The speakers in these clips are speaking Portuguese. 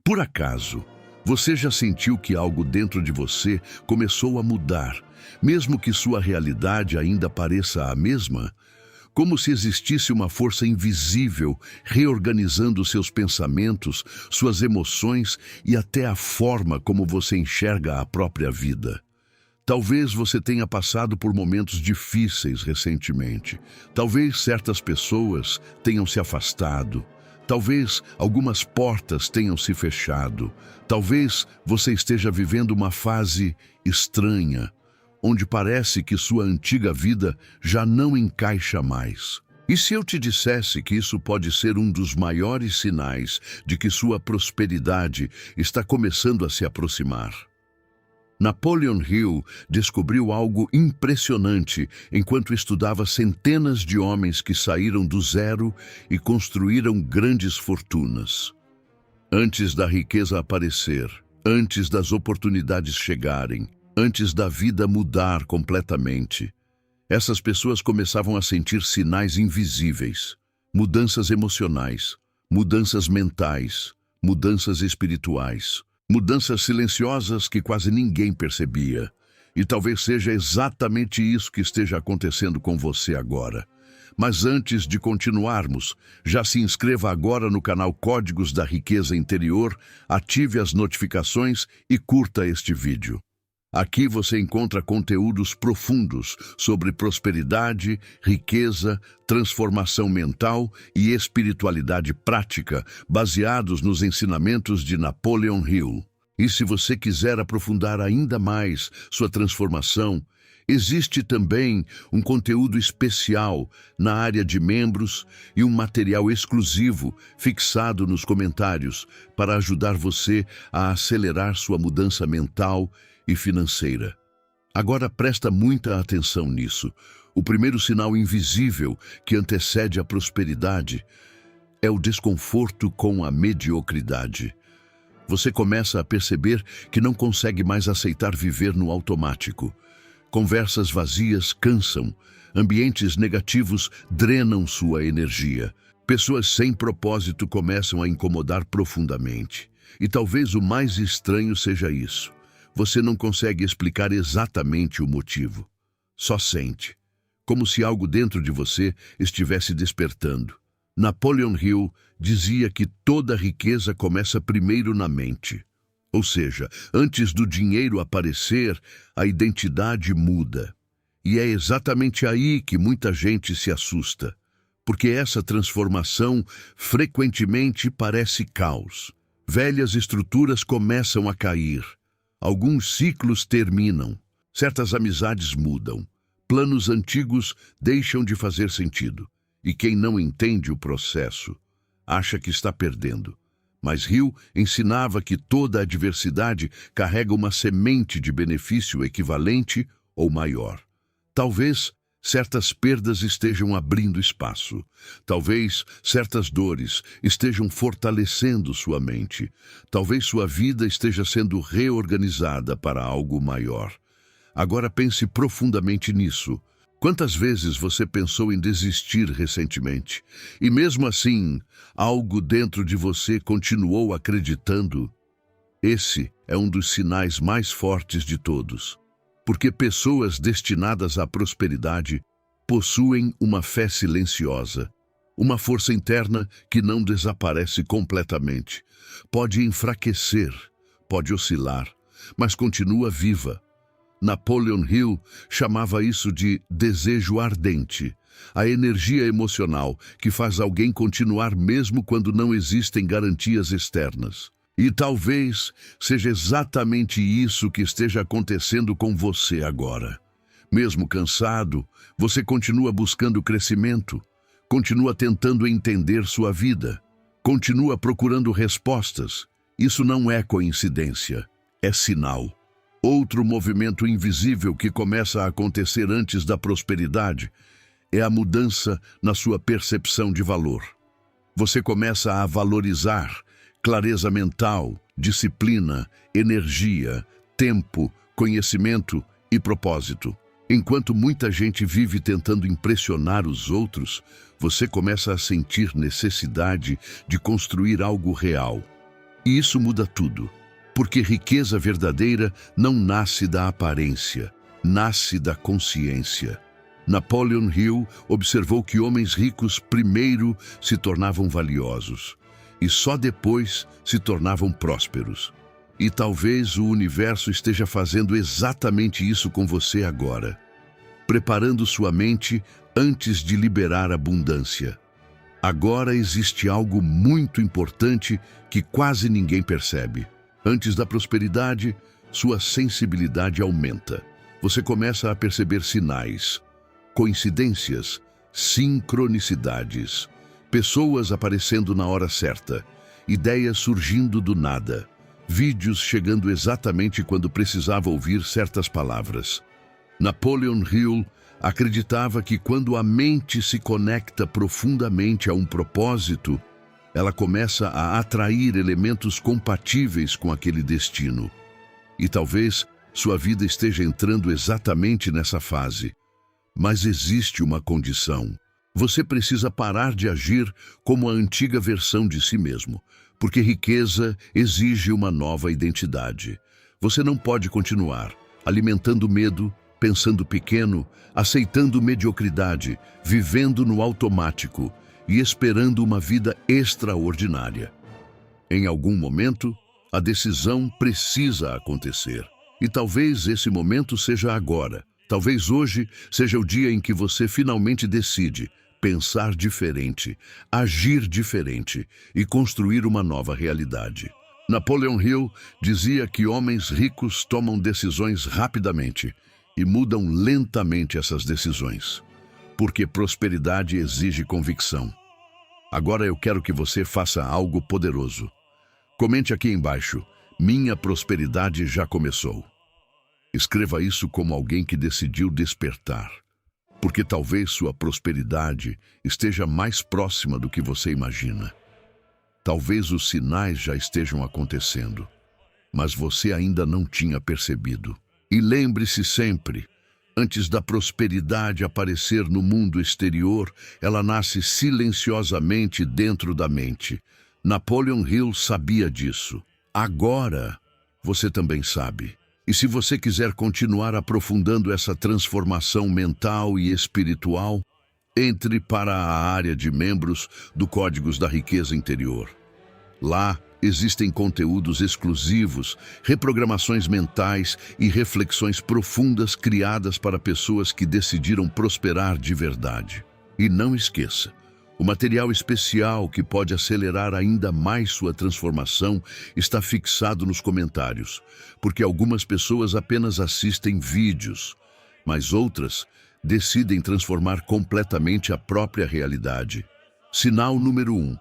Por acaso, você já sentiu que algo dentro de você começou a mudar, mesmo que sua realidade ainda pareça a mesma? Como se existisse uma força invisível reorganizando seus pensamentos, suas emoções e até a forma como você enxerga a própria vida. Talvez você tenha passado por momentos difíceis recentemente. Talvez certas pessoas tenham se afastado. Talvez algumas portas tenham se fechado. Talvez você esteja vivendo uma fase estranha, onde parece que sua antiga vida já não encaixa mais. E se eu te dissesse que isso pode ser um dos maiores sinais de que sua prosperidade está começando a se aproximar? Napoleon Hill descobriu algo impressionante enquanto estudava centenas de homens que saíram do zero e construíram grandes fortunas. Antes da riqueza aparecer, antes das oportunidades chegarem, antes da vida mudar completamente, essas pessoas começavam a sentir sinais invisíveis, mudanças emocionais, mudanças mentais, mudanças espirituais, mudanças silenciosas que quase ninguém percebia. E talvez seja exatamente isso que esteja acontecendo com você agora. Mas antes de continuarmos, já se inscreva agora no canal Códigos da Riqueza Interior, ative as notificações e curta este vídeo. Aqui você encontra conteúdos profundos sobre prosperidade, riqueza, transformação mental e espiritualidade prática, baseados nos ensinamentos de Napoleon Hill. E se você quiser aprofundar ainda mais sua transformação, existe também um conteúdo especial na área de membros e um material exclusivo fixado nos comentários para ajudar você a acelerar sua mudança mental e financeira. Agora presta muita atenção nisso. O primeiro sinal invisível que antecede a prosperidade é o desconforto com a mediocridade. Você começa a perceber que não consegue mais aceitar viver no automático. Conversas vazias cansam, ambientes negativos drenam sua energia. Pessoas sem propósito começam a incomodar profundamente. E talvez o mais estranho seja isso. Você não consegue explicar exatamente o motivo. Só sente, como se algo dentro de você estivesse despertando. Napoleon Hill dizia que toda riqueza começa primeiro na mente. Ou seja, antes do dinheiro aparecer, a identidade muda. E é exatamente aí que muita gente se assusta, porque essa transformação frequentemente parece caos. Velhas estruturas começam a cair. Alguns ciclos terminam, certas amizades mudam, planos antigos deixam de fazer sentido, e quem não entende o processo acha que está perdendo. Mas Hill ensinava que toda adversidade carrega uma semente de benefício equivalente ou maior. Talvez certas perdas estejam abrindo espaço. Talvez certas dores estejam fortalecendo sua mente. Talvez sua vida esteja sendo reorganizada para algo maior. Agora pense profundamente nisso. Quantas vezes você pensou em desistir recentemente? E mesmo assim, algo dentro de você continuou acreditando? Esse é um dos sinais mais fortes de todos. Porque pessoas destinadas à prosperidade possuem uma fé silenciosa, uma força interna que não desaparece completamente. Pode enfraquecer, pode oscilar, mas continua viva. Napoleon Hill chamava isso de desejo ardente, a energia emocional que faz alguém continuar mesmo quando não existem garantias externas. E talvez seja exatamente isso que esteja acontecendo com você agora. Mesmo cansado, você continua buscando crescimento, continua tentando entender sua vida, continua procurando respostas. Isso não é coincidência, é sinal. Outro movimento invisível que começa a acontecer antes da prosperidade é a mudança na sua percepção de valor. Você começa a valorizar clareza mental, disciplina, energia, tempo, conhecimento e propósito. Enquanto muita gente vive tentando impressionar os outros, você começa a sentir necessidade de construir algo real. E isso muda tudo, porque riqueza verdadeira não nasce da aparência, nasce da consciência. Napoleon Hill observou que homens ricos primeiro se tornavam valiosos e só depois se tornavam prósperos. E talvez o universo esteja fazendo exatamente isso com você agora, preparando sua mente antes de liberar abundância. Agora existe algo muito importante que quase ninguém percebe. Antes da prosperidade, sua sensibilidade aumenta. Você começa a perceber sinais, coincidências, sincronicidades, pessoas aparecendo na hora certa, ideias surgindo do nada, vídeos chegando exatamente quando precisava ouvir certas palavras. Napoleon Hill acreditava que quando a mente se conecta profundamente a um propósito, ela começa a atrair elementos compatíveis com aquele destino. E talvez sua vida esteja entrando exatamente nessa fase. Mas existe uma condição. Você precisa parar de agir como a antiga versão de si mesmo, porque riqueza exige uma nova identidade. Você não pode continuar alimentando medo, pensando pequeno, aceitando mediocridade, vivendo no automático e esperando uma vida extraordinária. Em algum momento, a decisão precisa acontecer. E talvez esse momento seja agora. Talvez hoje seja o dia em que você finalmente decide pensar diferente, agir diferente e construir uma nova realidade. Napoleon Hill dizia que homens ricos tomam decisões rapidamente e mudam lentamente essas decisões, porque prosperidade exige convicção. Agora eu quero que você faça algo poderoso. Comente aqui embaixo: minha prosperidade já começou. Escreva isso como alguém que decidiu despertar, porque talvez sua prosperidade esteja mais próxima do que você imagina. Talvez os sinais já estejam acontecendo, mas você ainda não tinha percebido. E lembre-se sempre, antes da prosperidade aparecer no mundo exterior, ela nasce silenciosamente dentro da mente. Napoleon Hill sabia disso. Agora, você também sabe. E se você quiser continuar aprofundando essa transformação mental e espiritual, entre para a área de membros do Códigos da Riqueza Interior. Lá existem conteúdos exclusivos, reprogramações mentais e reflexões profundas criadas para pessoas que decidiram prosperar de verdade. E não esqueça, o material especial que pode acelerar ainda mais sua transformação está fixado nos comentários, porque algumas pessoas apenas assistem vídeos, mas outras decidem transformar completamente a própria realidade. Sinal número 1.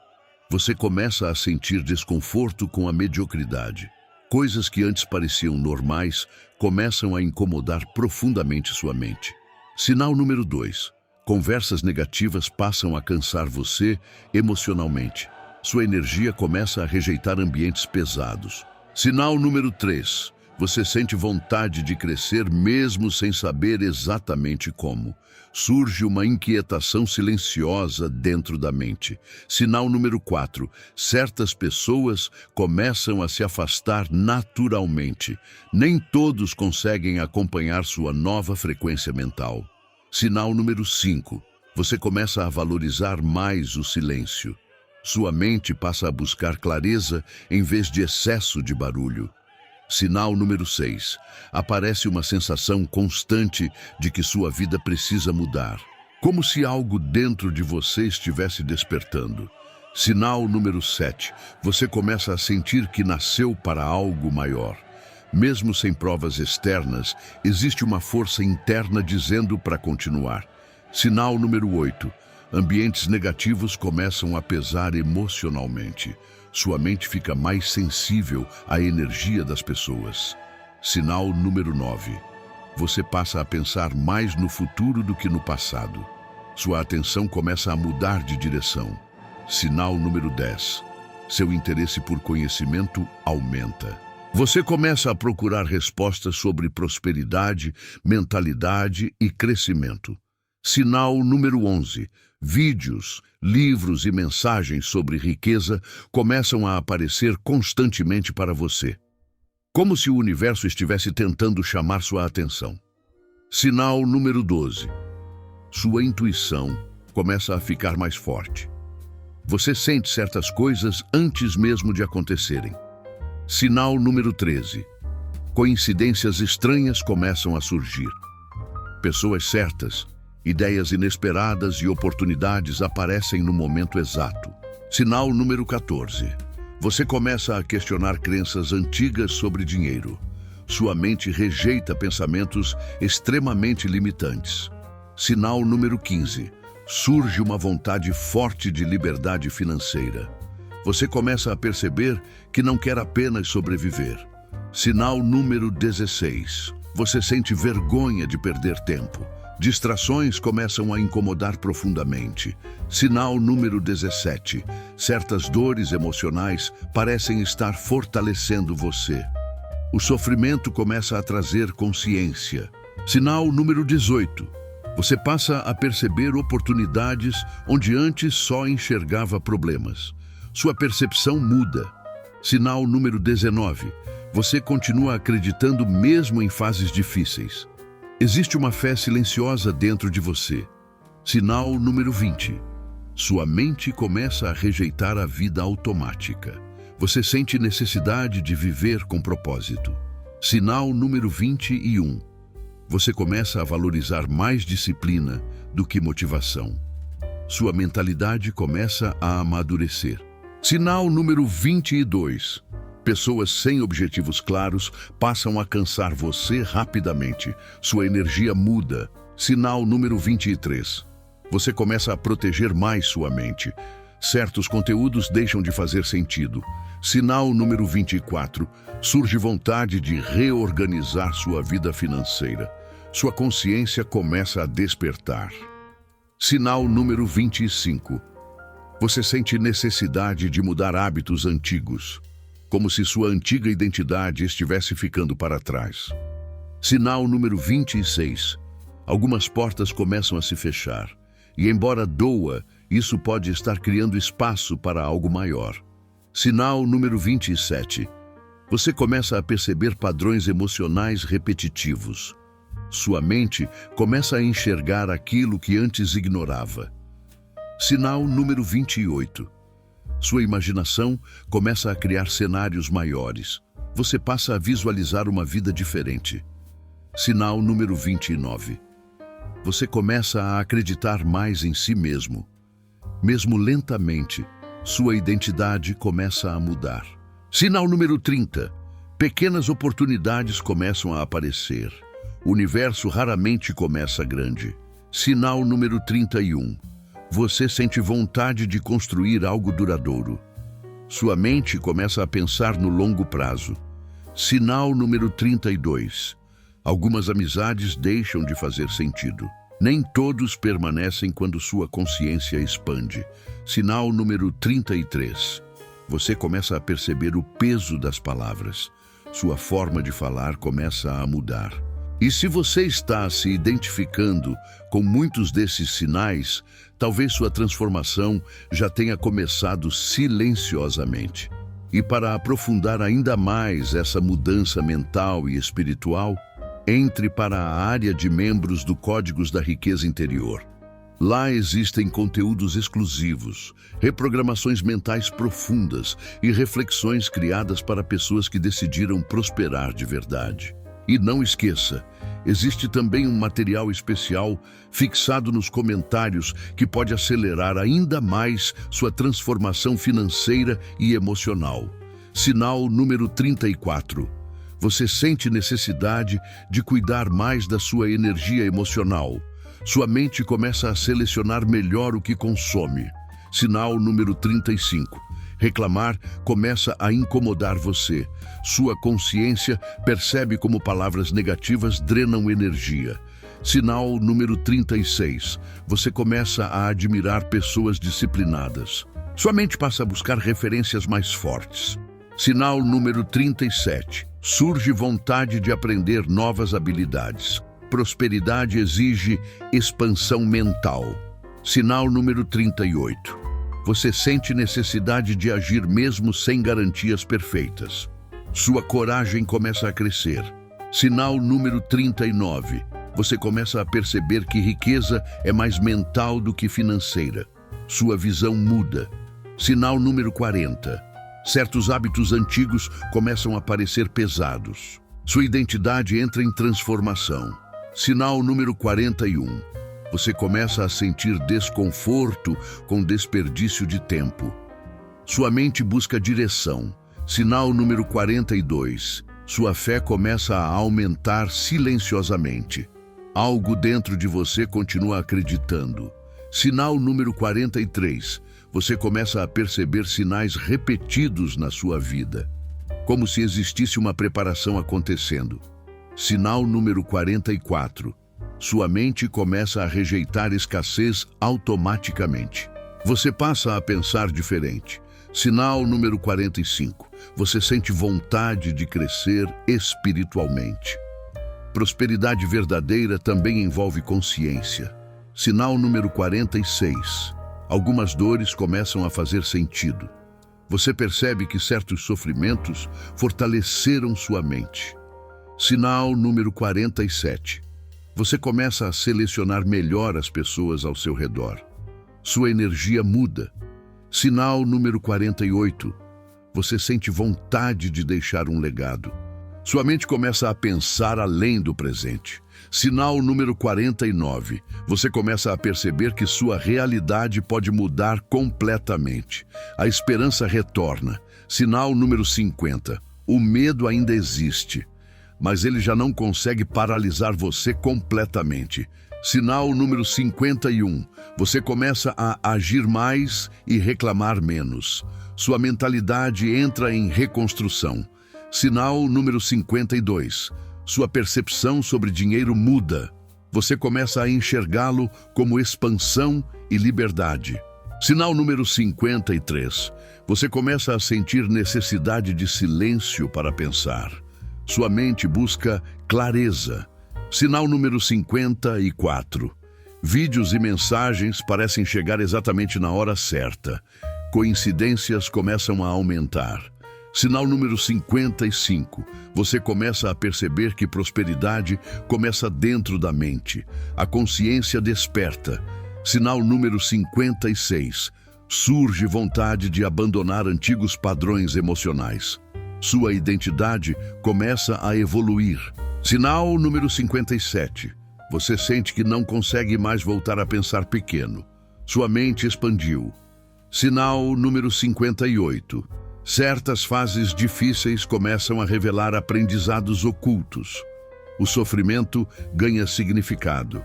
Você começa a sentir desconforto com a mediocridade. Coisas que antes pareciam normais começam a incomodar profundamente sua mente. Sinal número 2. Conversas negativas passam a cansar você emocionalmente. Sua energia começa a rejeitar ambientes pesados. Sinal número 3. Você sente vontade de crescer mesmo sem saber exatamente como. Surge uma inquietação silenciosa dentro da mente. Sinal número 4. Certas pessoas começam a se afastar naturalmente. Nem todos conseguem acompanhar sua nova frequência mental. Sinal número 5. Você começa a valorizar mais o silêncio. Sua mente passa a buscar clareza em vez de excesso de barulho. Sinal número 6. Aparece uma sensação constante de que sua vida precisa mudar, como se algo dentro de você estivesse despertando. Sinal número 7. Você começa a sentir que nasceu para algo maior. Mesmo sem provas externas, existe uma força interna dizendo para continuar. Sinal número 8. Ambientes negativos começam a pesar emocionalmente. Sua mente fica mais sensível à energia das pessoas. Sinal número 9. Você passa a pensar mais no futuro do que no passado. Sua atenção começa a mudar de direção. Sinal número 10. Seu interesse por conhecimento aumenta. Você começa a procurar respostas sobre prosperidade, mentalidade e crescimento. Sinal número 11. Vídeos, livros e mensagens sobre riqueza começam a aparecer constantemente para você, como se o universo estivesse tentando chamar sua atenção. Sinal número 12. Sua intuição começa a ficar mais forte. Você sente certas coisas antes mesmo de acontecerem. Sinal número 13. Coincidências estranhas começam a surgir. Pessoas certas, ideias inesperadas e oportunidades aparecem no momento exato. Sinal número 14. Você começa a questionar crenças antigas sobre dinheiro. Sua mente rejeita pensamentos extremamente limitantes. Sinal número 15. Surge uma vontade forte de liberdade financeira. Você começa a perceber que não quer apenas sobreviver. Sinal número 16. Você sente vergonha de perder tempo. Distrações começam a incomodar profundamente. Sinal número 17. Certas dores emocionais parecem estar fortalecendo você. O sofrimento começa a trazer consciência. Sinal número 18. Você passa a perceber oportunidades onde antes só enxergava problemas. Sua percepção muda. Sinal número 19. Você continua acreditando mesmo em fases difíceis. Existe uma fé silenciosa dentro de você. Sinal número 20. Sua mente começa a rejeitar a vida automática. Você sente necessidade de viver com propósito. Sinal número 21. Você começa a valorizar mais disciplina do que motivação. Sua mentalidade começa a amadurecer. Sinal número 22. Pessoas sem objetivos claros passam a cansar você rapidamente. Sua energia muda. Sinal número 23. Você começa a proteger mais sua mente. Certos conteúdos deixam de fazer sentido. Sinal número 24. Surge vontade de reorganizar sua vida financeira. Sua consciência começa a despertar. Sinal número 25. Você sente necessidade de mudar hábitos antigos, como se sua antiga identidade estivesse ficando para trás. Sinal número 26. Algumas portas começam a se fechar, e embora doa, isso pode estar criando espaço para algo maior. Sinal número 27. Você começa a perceber padrões emocionais repetitivos. Sua mente começa a enxergar aquilo que antes ignorava. Sinal número 28. Sua imaginação começa a criar cenários maiores. Você passa a visualizar uma vida diferente. Sinal número 29. Você começa a acreditar mais em si mesmo. Mesmo lentamente, sua identidade começa a mudar. Sinal número 30. Pequenas oportunidades começam a aparecer. O universo raramente começa grande. Sinal número 31. Você sente vontade de construir algo duradouro. Sua mente começa a pensar no longo prazo. Sinal número 32. Algumas amizades deixam de fazer sentido. Nem todos permanecem quando sua consciência expande. Sinal número 33. Você começa a perceber o peso das palavras. Sua forma de falar começa a mudar. E se você está se identificando com muitos desses sinais, talvez sua transformação já tenha começado silenciosamente. E para aprofundar ainda mais essa mudança mental e espiritual, entre para a área de membros do Códigos da Riqueza Interior. Lá existem conteúdos exclusivos, reprogramações mentais profundas e reflexões criadas para pessoas que decidiram prosperar de verdade. E não esqueça, existe também um material especial fixado nos comentários que pode acelerar ainda mais sua transformação financeira e emocional. Sinal número 34. Você sente necessidade de cuidar mais da sua energia emocional. Sua mente começa a selecionar melhor o que consome. Sinal número 35. Reclamar começa a incomodar você. Sua consciência percebe como palavras negativas drenam energia. Sinal número 36. Você começa a admirar pessoas disciplinadas. Sua mente passa a buscar referências mais fortes. Sinal número 37. Surge vontade de aprender novas habilidades. Prosperidade exige expansão mental. Sinal número 38. Você sente necessidade de agir mesmo sem garantias perfeitas. Sua coragem começa a crescer. Sinal número 39. Você começa a perceber que riqueza é mais mental do que financeira. Sua visão muda. Sinal número 40. Certos hábitos antigos começam a parecer pesados. Sua identidade entra em transformação. Sinal número 41. Você começa a sentir desconforto com desperdício de tempo. Sua mente busca direção. Sinal número 42. Sua fé começa a aumentar silenciosamente. Algo dentro de você continua acreditando. Sinal número 43. Você começa a perceber sinais repetidos na sua vida, como se existisse uma preparação acontecendo. Sinal número 44. Sua mente começa a rejeitar escassez automaticamente. Você passa a pensar diferente. Sinal número 45. Você sente vontade de crescer espiritualmente. Prosperidade verdadeira também envolve consciência. Sinal número 46. Algumas dores começam a fazer sentido. Você percebe que certos sofrimentos fortaleceram sua mente. Sinal número 47. Você começa a selecionar melhor as pessoas ao seu redor. Sua energia muda. Sinal número 48. Você sente vontade de deixar um legado. Sua mente começa a pensar além do presente. Sinal número 49. Você começa a perceber que sua realidade pode mudar completamente. A esperança retorna. Sinal número 50. O medo ainda existe, mas ele já não consegue paralisar você completamente. Sinal número 51. Você começa a agir mais e reclamar menos. Sua mentalidade entra em reconstrução. Sinal número 52. Sua percepção sobre dinheiro muda. Você começa a enxergá-lo como expansão e liberdade. Sinal número 53. Você começa a sentir necessidade de silêncio para pensar. Sua mente busca clareza. Sinal número 54. Vídeos e mensagens parecem chegar exatamente na hora certa. Coincidências começam a aumentar. Sinal número 55. Você começa a perceber que prosperidade começa dentro da mente. A consciência desperta. Sinal número 56. Surge vontade de abandonar antigos padrões emocionais. Sua identidade começa a evoluir. Sinal número 57. Você sente que não consegue mais voltar a pensar pequeno. Sua mente expandiu. Sinal número 58. Certas fases difíceis começam a revelar aprendizados ocultos. O sofrimento ganha significado.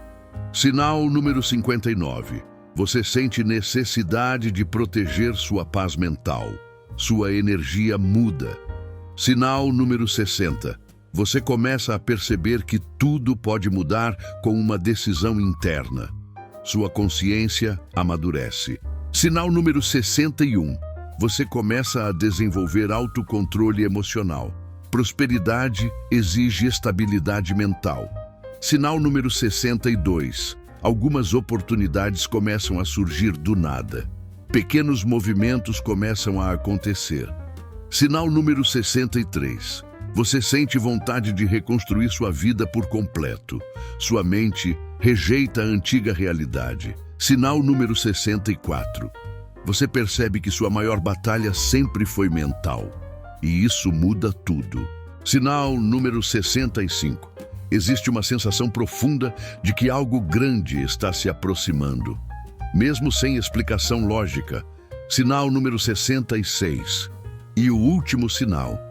Sinal número 59. Você sente necessidade de proteger sua paz mental. Sua energia muda. Sinal número 60. Você começa a perceber que tudo pode mudar com uma decisão interna. Sua consciência amadurece. Sinal número 61. Você começa a desenvolver autocontrole emocional. Prosperidade exige estabilidade mental. Sinal número 62. Algumas oportunidades começam a surgir do nada. Pequenos movimentos começam a acontecer. Sinal número 63. Você sente vontade de reconstruir sua vida por completo. Sua mente rejeita a antiga realidade. Sinal número 64. Você percebe que sua maior batalha sempre foi mental. E isso muda tudo. Sinal número 65. Existe uma sensação profunda de que algo grande está se aproximando, mesmo sem explicação lógica. Sinal número 66. E o último sinal.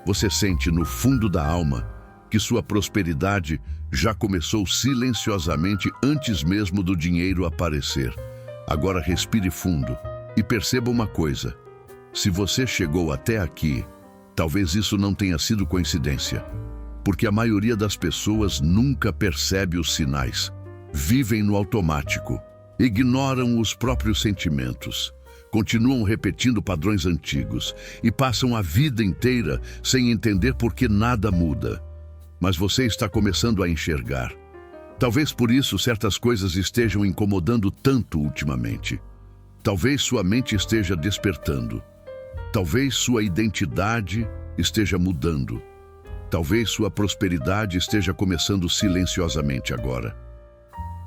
Você sente no fundo da alma que sua prosperidade já começou silenciosamente antes mesmo do dinheiro aparecer. Agora respire fundo e perceba uma coisa. Se você chegou até aqui, talvez isso não tenha sido coincidência, porque a maioria das pessoas nunca percebe os sinais. Vivem no automático, ignoram os próprios sentimentos, continuam repetindo padrões antigos e passam a vida inteira sem entender por que nada muda. Mas você está começando a enxergar. Talvez por isso certas coisas estejam incomodando tanto ultimamente. Talvez sua mente esteja despertando. Talvez sua identidade esteja mudando. Talvez sua prosperidade esteja começando silenciosamente agora.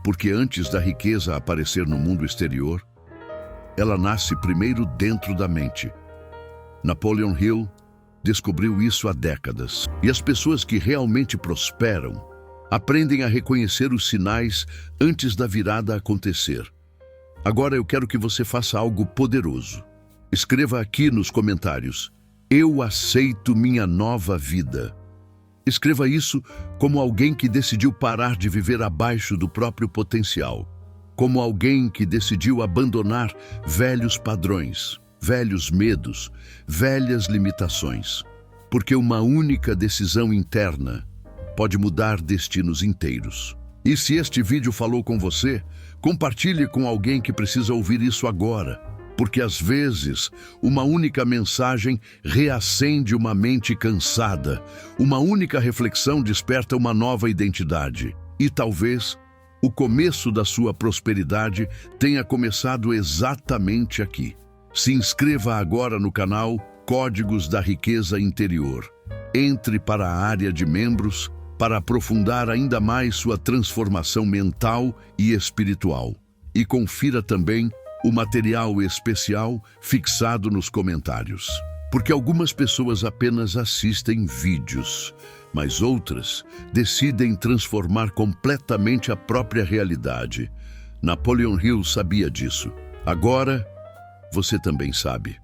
Porque antes da riqueza aparecer no mundo exterior, ela nasce primeiro dentro da mente. Napoleon Hill descobriu isso há décadas. E as pessoas que realmente prosperam aprendem a reconhecer os sinais antes da virada acontecer. Agora eu quero que você faça algo poderoso. Escreva aqui nos comentários: eu aceito minha nova vida. Escreva isso como alguém que decidiu parar de viver abaixo do próprio potencial. Como alguém que decidiu abandonar velhos padrões, velhos medos, velhas limitações. Porque uma única decisão interna pode mudar destinos inteiros. E se este vídeo falou com você, compartilhe com alguém que precisa ouvir isso agora. Porque às vezes, uma única mensagem reacende uma mente cansada. Uma única reflexão desperta uma nova identidade. E talvez o começo da sua prosperidade tenha começado exatamente aqui. Se inscreva agora no canal Códigos da Riqueza Interior. Entre para a área de membros para aprofundar ainda mais sua transformação mental e espiritual. E confira também o material especial fixado nos comentários. Porque algumas pessoas apenas assistem vídeos, mas outras decidem transformar completamente a própria realidade. Napoleon Hill sabia disso. Agora, você também sabe.